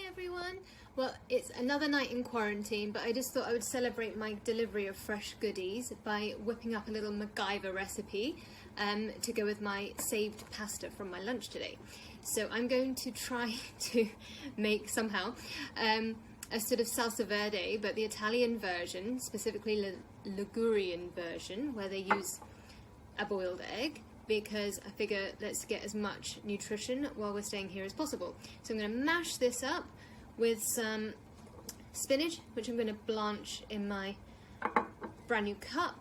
everyone. Well, it's another night in quarantine, but I just thought I would celebrate my delivery of fresh goodies by whipping up a little MacGiver recipe to go with my saved pasta from my lunch today. So I'm going to try to make somehow a sort of Salsa Verde, but the Italian version, specifically Ligurian version, where they use a boiled egg, because I figure let's get as much nutrition while we're staying here as possible. So I'm going to mash this up with some spinach, which I'm going to blanch in my brand new cup.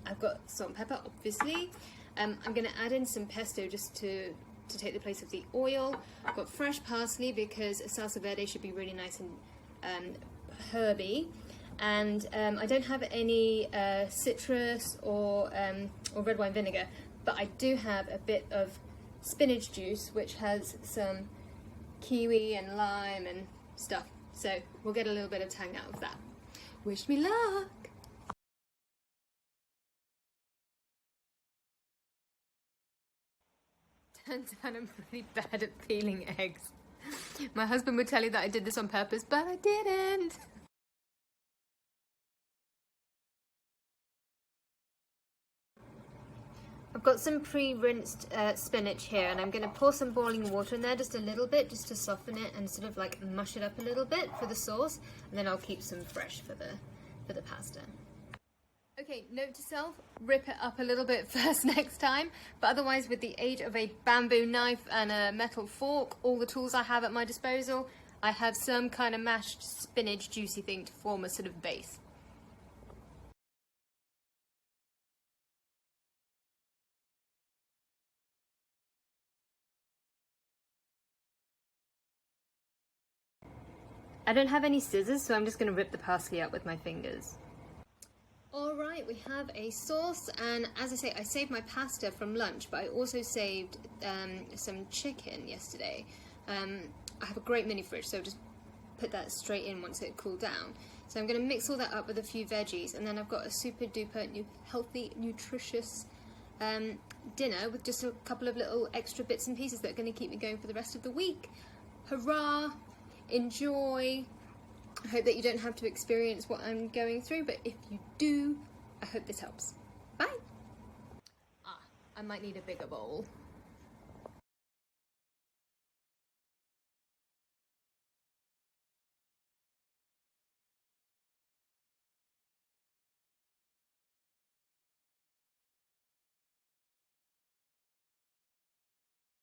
I've got salt and pepper, obviously. I'm going to add in some pesto just to take the place of the oil. I've got fresh parsley because a salsa verde should be really nice and herby. And I don't have any citrus or red wine vinegar, but I do have a bit of spinach juice, which has some kiwi and lime and stuff. So we'll get a little bit of tang out of that. Wish me luck! Turns out I'm really bad at peeling eggs. My husband would tell you that I did this on purpose, but I didn't. I've got some pre-rinsed spinach here, and I'm going to pour some boiling water in there just a little bit, just to soften it and sort of like mush it up a little bit for the sauce, and then I'll keep some fresh for the pasta. Okay, note to self, rip it up a little bit first next time, but otherwise with the aid of a bamboo knife and a metal fork, all the tools I have at my disposal, I have some kind of mashed spinach juicy thing to form a sort of base. I don't have any scissors, so I'm just going to rip the parsley up with my fingers. Alright, we have a sauce, and as I say, I saved my pasta from lunch, but I also saved some chicken yesterday. I have a great mini fridge, so just put that straight in once it cooled down. So I'm going to mix all that up with a few veggies, and then I've got a super duper healthy, nutritious dinner with just a couple of little extra bits and pieces that are going to keep me going for the rest of the week. Hurrah! Enjoy. I hope that you don't have to experience what I'm going through, but if you do, I hope this helps. Bye! I might need a bigger bowl.